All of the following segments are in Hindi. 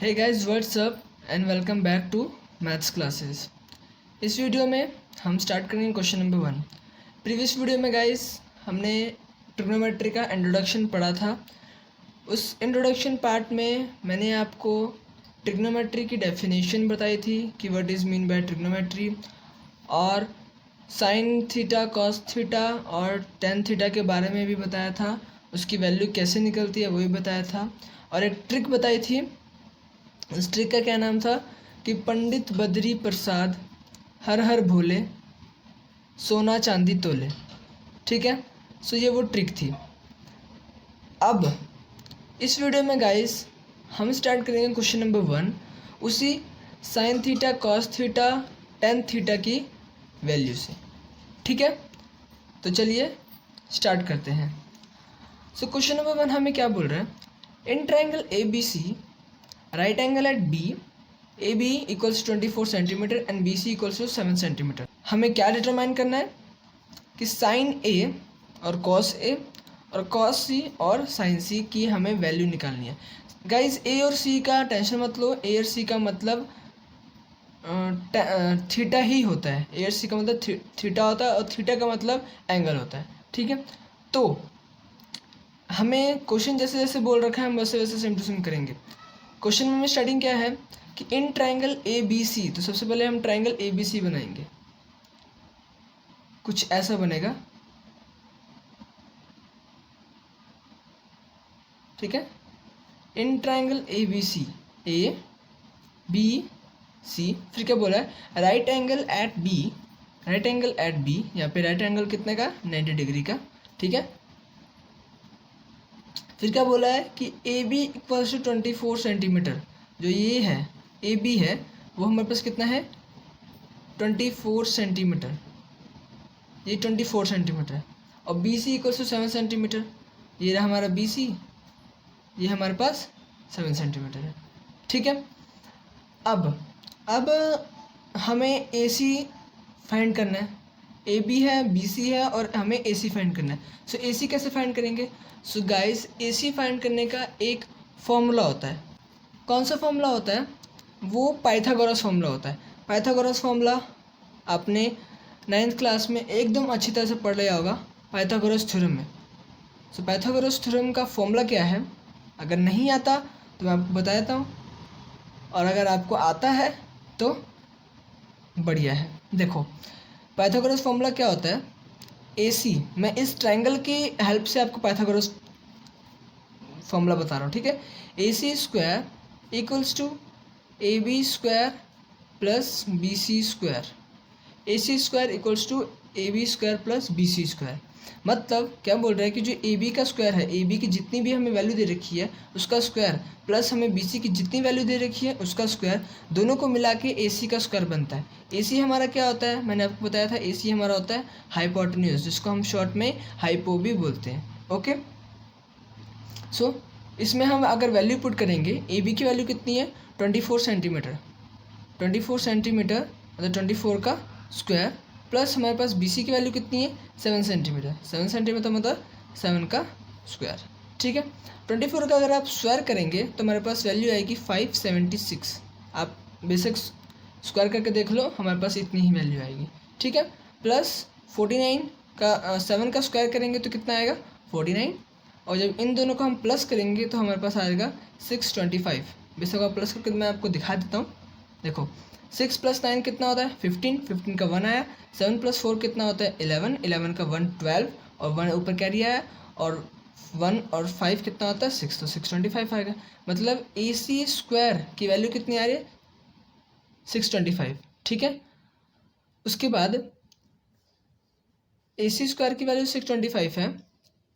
Hey guys what's up and welcome back to maths classes. इस वीडियो में हम स्टार्ट करेंगे क्वेश्चन नंबर 1। प्रीवियस वीडियो में गाइस हमने ट्रिग्नोमेट्री का इंट्रोडक्शन पढ़ा था। उस इंट्रोडक्शन पार्ट में मैंने आपको ट्रिग्नोमेट्री की डेफिनेशन बताई थी कि what is mean by trigonometry, और साइन थीटा, कॉस थीटा और टेन थीटा के बारे में भी बताया था। उसकी वैल्यू कैसे निकलती है वो भी बताया था, और एक ट्रिक बताई थी। इस ट्रिक का क्या नाम था कि पंडित बद्री प्रसाद हर हर भोले सोना चांदी तोले। ठीक है, सो ये वो ट्रिक थी। अब इस वीडियो में गाइस हम स्टार्ट करेंगे क्वेश्चन नंबर 1 उसी sine theta, cos theta, tan theta की वैल्यू से। ठीक है, तो चलिए स्टार्ट करते हैं। सो क्वेश्चन नंबर 1 हमें क्या बोल रहा है, in triangle A B C right angle at B A B equals 24 centimetre and B C equals to 7 centimetre. हमें क्या डिटरमाइन करना है कि साइन ए और कॉस ए और कॉस सी और साइन सी की हमें वैल्यू निकालनी है। गाइज ए और सी का टेंशन मत लो, ए और सी का मतलब थीटा ही होता है। ए और सी का मतलब थीटा होता है और थीटा का मतलब एंगल होता है। ठीक है, तो हमें क्वेश्चन जैसे जैसे बोल रखा है हम वैसे वैसे सेम टू सेम करेंगे। क्वेश्चन में स्टार्टिंग क्या है कि इन ट्राइंगल ए बी सी, तो सबसे पहले हम ट्राइंगल ए बी सी बनाएंगे। कुछ ऐसा बनेगा। ठीक है, in triangle A B C, A B C, फिर क्या बोला है, right angle at B, right angle at B, यहाँ पे राइट एंगल कितने का, 90 डिग्री का। ठीक है, फिर क्या बोला है कि A B equals to 24 centimetre. जो ये है ए बी है वो हमारे पास कितना है, 24 सेंटीमीटर, ये 24 सेंटीमीटर है। और B C equals to 7 centimetre, ये रहा हमारा बी सी, ये हमारे पास 7 सेंटीमीटर है। ठीक है, अब हमें ए सी फाइंड करना है। ए बी है, बी सी है और हमें ए सी फाइंड करना है। सो ए सी कैसे फाइंड करेंगे। सो गाइस ए सी फाइंड करने का एक फॉर्मूला होता है। कौन सा फॉर्मूला होता है, वो पाइथागोरस फॉर्मूला होता है। पाइथागोरस फॉर्मूला आपने 9th क्लास में एकदम अच्छी तरह से पढ़ लिया होगा, पाइथागोरस थ्योरम में। सो पाइथागोरस थ्योरम का फॉर्मूला क्या है, अगर नहीं आता तो मैं आपको बता देता हूँ, और अगर आपको आता है तो बढ़िया है। देखो पाइथागोरस फॉर्मूला क्या होता है, ए सी, मैं इस ट्राइंगल की हेल्प से आपको पाइथागोरस फॉर्मूला बता रहा हूँ। ठीक है, A C square equals to A B square plus B C square, A C square equals to A B square plus B C square. मतलब क्या बोल रहा है कि जो ए बी का स्क्वायर है, ए बी की जितनी भी हमें वैल्यू दे रखी है उसका स्क्वायर, प्लस हमें बी सी की जितनी वैल्यू दे रखी है उसका स्क्वायर, दोनों को मिला के ए सी का स्क्वायर बनता है। ए सी हमारा क्या होता है, मैंने आपको बताया था, ए सी हमारा होता है हाइपोटेन्यूज, जिसको हम शॉर्ट में हाइपो भी बोलते हैं। ओके, सो इसमें हम अगर वैल्यू पुट करेंगे, ए बी की वैल्यू कितनी है, 24 सेंटीमीटर, 24 सेंटीमीटर मतलब 24 का स्क्वायर, प्लस हमारे पास बी सी की वैल्यू कितनी है, 7 सेंटीमीटर, 7 सेंटीमीटर मतलब 7 का स्क्वायर। ठीक है, 24 का अगर आप स्क्वायर करेंगे तो हमारे पास वैल्यू आएगी 576। आप बेसिक स्क्वायर करके देख लो, हमारे पास इतनी ही वैल्यू आएगी। ठीक है, प्लस 49 का 7 का स्क्वायर करेंगे तो कितना आएगा, 49, और जब इन दोनों को हम प्लस करेंगे तो हमारे पास आएगा 625। बेसिक आप प्लस करके मैं आपको दिखा देता हूँ। देखो 6 + 9 कितना होता है, 15, 15 का 1 आया, 7 + 4 कितना होता है, 11, 11 का 1 12, और 1 ऊपर कैरी आया, और 1 और 5 कितना होता है, 6, तो 625 आएगा। मतलब ए सी स्क्वायर की वैल्यू कितनी आ रही है, 625। ठीक है, उसके बाद ए सी स्क्वायर की वैल्यू 625 है,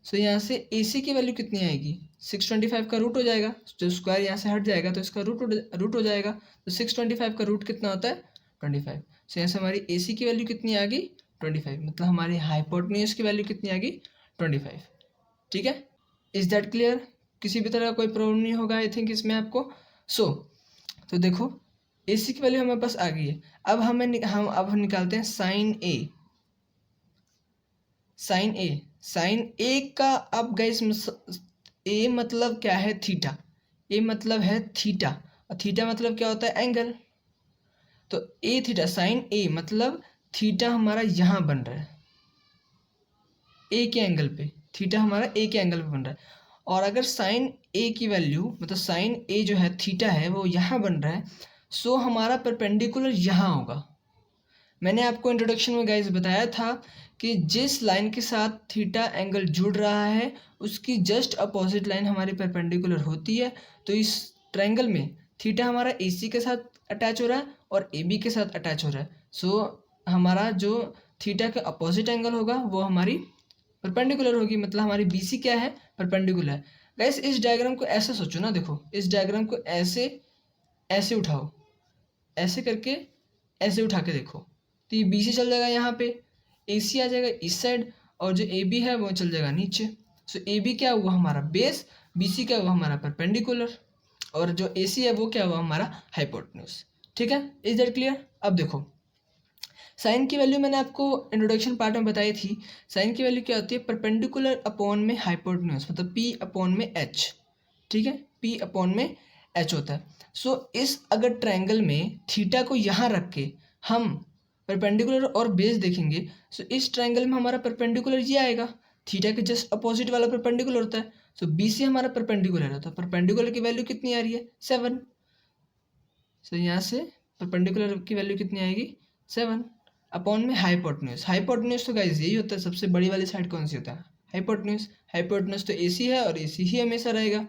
सो यहाँ से ए सी की वैल्यू कितनी आएगी, 625 का रूट हो जाएगा, जो स्क्वायर यहाँ से हट जाएगा तो इसका रूट हो जाएगा, तो 625 का रूट कितना होता है, 25। सो यहाँ से हमारी ए सी की वैल्यू कितनी आ गई, 25, मतलब हमारी हाइपोटेन्यूज की वैल्यू कितनी आ गई, 25। ठीक है, इज दैट क्लियर, किसी भी तरह का कोई प्रॉब्लम नहीं होगा आई थिंक इसमें आपको। सो तो देखो ए सी की वैल्यू हमारे पास आ गई है। अब हम निकालते हैं साइन ए, साइन ए, साइन ए का, अब गाइस ए मतलब क्या है, थीटा, ए मतलब है थीटा, और थीटा मतलब क्या होता है, एंगल। तो ए थीटा साइन ए मतलब थीटा हमारा यहाँ बन रहा है ए के एंगल पे, थीटा हमारा ए के एंगल पे बन रहा है। और अगर साइन ए की वैल्यू मतलब साइन ए जो है थीटा है वो यहाँ बन रहा है, सो हमारा परपेंडिकुलर यहाँ होगा। मैंने आपको इंट्रोडक्शन में गाइस बताया था कि जिस लाइन के साथ थीटा एंगल जुड़ रहा है उसकी जस्ट अपोजिट लाइन हमारी परपेंडिकुलर होती है। तो इस ट्रायंगल में थीटा हमारा AC के साथ अटैच हो रहा है और AB के साथ अटैच हो रहा है। सो हमारा जो थीटा का अपोजिट एंगल होगा वो हमारी परपेंडिकुलर होगी, मतलब हमारी BC क्या है, परपेंडिकुलर है। गाइस इस डायग्राम को ऐसे सोचो ना, देखो इस डायग्राम को ऐसे ऐसे उठाओ, ऐसे करके ऐसे उठा के देखो, तो ये BC चल जाएगा यहाँ पे, AC आ जाएगा इस साइड और जो AB है वो चल जाएगा नीचे। सो AB क्या हुआ हमारा बेस, BC क्या हुआ हमारा परपेंडिकुलर और जो AC है वो क्या हुआ हमारा हाइपोटेन्यूज। ठीक है, इज दैट क्लियर। अब देखो साइन की वैल्यू मैंने आपको इंट्रोडक्शन पार्ट में बताई थी। साइन की वैल्यू क्या होती है, परपेंडिकुलर अपॉन में हाइपोटेन्यूज मतलब P अपॉन में H। ठीक है, P अपॉन में H होता है। सो इस अगर ट्रायंगल में थीटा को यहाँ रख के हम परपेंडिकुलर और बेस देखेंगे, सो इस ट्रायंगल में हमारा परपेंडिकुलर ये आएगा, थीटा के जस्ट अपोजिट वाला परपेंडिकुलर होता है। सो BC हमारा परपेंडिकुलर होता है, परपेंडिकुलर की वैल्यू कितनी आ रही है 7। सो यहाँ से परपेंडिकुलर की वैल्यू कितनी आएगी 7 अपॉन में हाइपोटेन्यूज। हाइपोटेन्यूज तो गाइस यही होता है, सबसे बड़ी वाली साइड कौन सी होता है, हाइपोटेन्यूज। हाइपोटेन्यूज तो AC है और AC ही हमेशा रहेगा।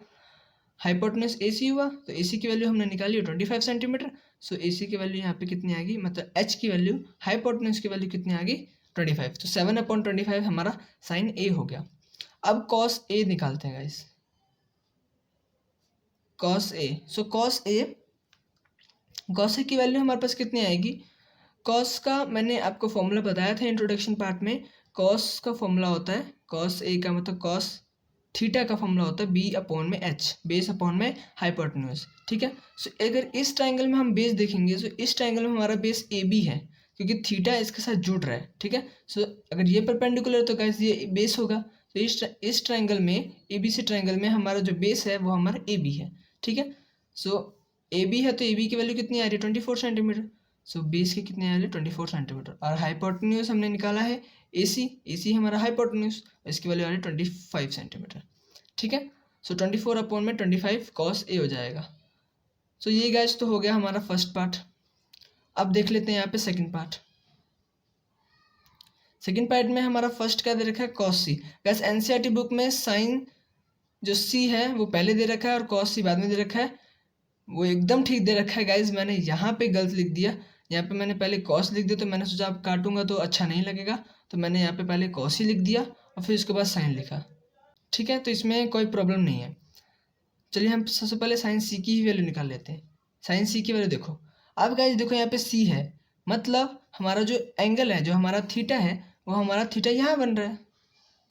हाइपोटेन्यूज AC हुआ तो AC की वैल्यू हमने निकाली 25 सेंटीमीटर। सो AC की वैल्यू यहाँ पे कितनी आ गई, मतलब H की वैल्यू हाइपोटेन्यूज की वैल्यू कितनी आ गई 25। तो 7 अपॉन 25 हमारा साइन A हो गया। अब कॉस A निकालते हैं guys, cos A। So cos A की वैल्यू हमारे पास कितनी आएगी, कॉस का मैंने आपको फॉर्मूला बताया था इंट्रोडक्शन पार्ट में। कॉस का फॉर्मूला होता है, कॉस A का मतलब कॉस थीटा का फॉर्मूला होता है B अपॉन में H, बेस अपॉन में हाइपोटेन्यूज। ठीक है, सो अगर इस ट्रायंगल में हम बेस देखेंगे तो इस ट्रायंगल में हमारा बेस AB है क्योंकि थीटा इसके साथ जुड़ रहा है। ठीक है, सो अगर ये परपेंडिकुलर तो गाइस ये बेस होगा। तो इस ट्रायंगल में ABC ट्रायंगल में हमारा जो बेस है वो हमारा AB है। ठीक है, सो AB है तो AB की वैल्यू कितनी आ रही है 24 सेंटीमीटर। सो बेस की कितनी आ रही है 24 सेंटीमीटर और हाइपोटेन्यूज हमने निकाला है AC हमारा हाइपोटेन्यूज, इसकी वैल्यू आ रही है 25 सेंटीमीटर। ठीक है, सो 24 अपॉन में 25 कॉस A हो जाएगा। सो ये गाइस तो हो गया हमारा फर्स्ट पार्ट। अब देख लेते हैं यहाँ पे सेकंड पार्ट। सेकंड पार्ट में हमारा फर्स्ट क्या दे रखा है cos C। Guys NCERT book में साइन जो C है वो पहले दे रखा है और कॉस C बाद में दे रखा है, वो एकदम ठीक दे रखा है गाइज। मैंने यहाँ पे गलत लिख दिया, यहाँ पे मैंने पहले कॉस लिख दिया तो मैंने सोचा आप काटूंगा तो अच्छा नहीं लगेगा, तो मैंने यहाँ पे पहले कॉस ही लिख दिया और फिर उसके बाद साइन लिखा। ठीक है, तो इसमें कोई प्रॉब्लम नहीं है। चलिए हम सबसे पहले साइन C की ही वैल्यू निकाल लेते हैं। साइन C की वैल्यू देखो, अब गाइज देखो यहाँ पे C है मतलब हमारा जो एंगल है जो हमारा थीटा है वो हमारा थीटा यहाँ बन रहा है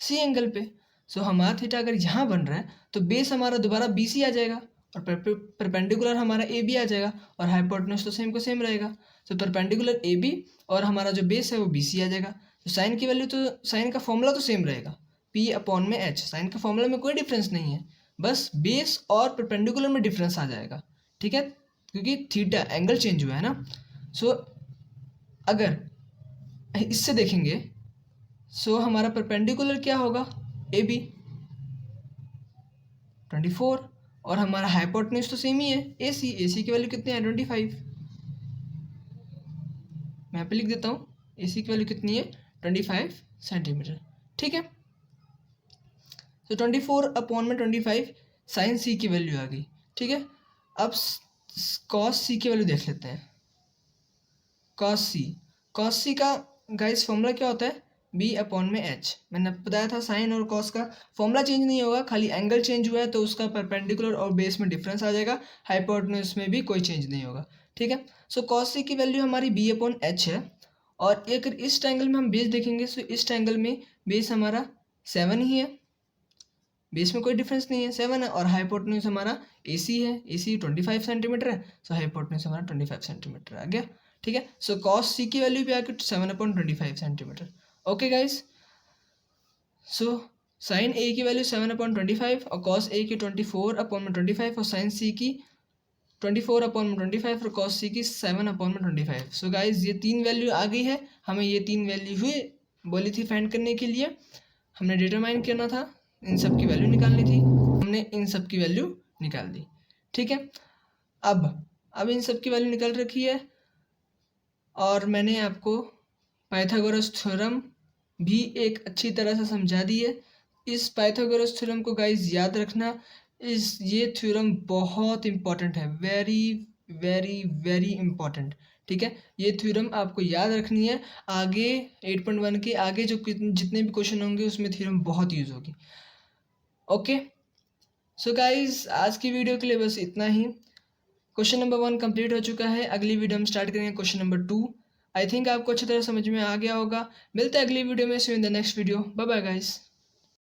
C एंगल पे। सो हमारा थीटा अगर यहाँ बन रहा है तो बेस हमारा दोबारा BC आ जाएगा और परपेंडिकुलर हमारा AB आ जाएगा और हाइपोटेन्यूज तो सेम को सेम रहेगा। तो परपेंडिकुलर AB और हमारा जो बेस है वो BC आ जाएगा। तो साइन की वैल्यू तो साइन का फॉर्मूला तो सेम रहेगा P अपॉन में H। साइन का फॉर्मूला में कोई डिफरेंस नहीं है, बस बेस और परपेंडिकुलर में डिफरेंस आ जाएगा। ठीक है, क्योंकि थीटा एंगल चेंज हुआ है ना। सो अगर इससे देखेंगे सो हमारा परपेंडिकुलर क्या होगा AB 24 और हमारा हाइपोटेन्यूज तो सेम ही है AC की वैल्यू कितनी है 25। मैं यहाँ पे लिख देता हूँ AC की वैल्यू कितनी है 25 सेंटीमीटर। ठीक है, तो 24 अपॉन में 25 साइन C की वैल्यू आ गई। ठीक है, अब कॉस C की वैल्यू देख लेते हैं। कॉस C का गाइस फॉर्मूला क्या होता है B अपॉन में H। मैंने बताया था साइन और कॉस का फॉर्मूला चेंज नहीं होगा, खाली एंगल चेंज हुआ है तो उसका परपेंडिकुलर और बेस में डिफरेंस आ जाएगा, हाइपोटेन्यूज में भी कोई चेंज नहीं होगा। ठीक है, सो कॉस C की वैल्यू हमारी B अपॉन H है और अगर इस ट्रायंगल में हम बेस देखेंगे तो इस ट्रायंगल में बेस हमारा 7 ही है, बेस में कोई डिफरेंस नहीं है 7 है और हाइपोटेन्यूज हमारा AC है, AC 25 सेंटीमीटर है। सो हाइपोटेन्यूज हमारा 25 सेंटीमीटर आ गया। ठीक है, सो कॉस C की वैल्यू भी आ गई 7/25 centimetre. Okay guys, so sine A की वैल्यू 7/25 और कॉस A की 24/25 और साइन C की 24/25 और cos c की 7/25। सो गाइज ये 3 वैल्यू आ गई है, हमें ये 3 वैल्यू हुई बोली थी फाइंड करने के लिए, हमने डिटरमाइन करना था, इन सब की वैल्यू निकालनी थी, हमने इन सब की वैल्यू निकाल दी। ठीक है, अब इन सब की वैल्यू निकल रखी है और मैंने आपको पाइथागोरस थ्योरम भी एक अच्छी तरह से समझा दी है। इस पाइथागोरस थ्योरम को गाइज याद रखना, ये थ्योरम बहुत इंपॉर्टेंट है, वेरी वेरी वेरी इंपॉर्टेंट। ठीक है, ये थ्योरम आपको याद रखनी है, आगे 8.1 के आगे जो जितने भी क्वेश्चन होंगे उसमें थ्योरम बहुत यूज होगी। ओके, सो गाइज आज की वीडियो के लिए बस इतना ही। क्वेश्चन नंबर 1 कंप्लीट हो चुका है, अगली वीडियो हम स्टार्ट करेंगे क्वेश्चन नंबर 2। आई थिंक आपको अच्छी तरह समझ में आ गया होगा। मिलते हैं अगली वीडियो में, see you in the next video, bye bye guys.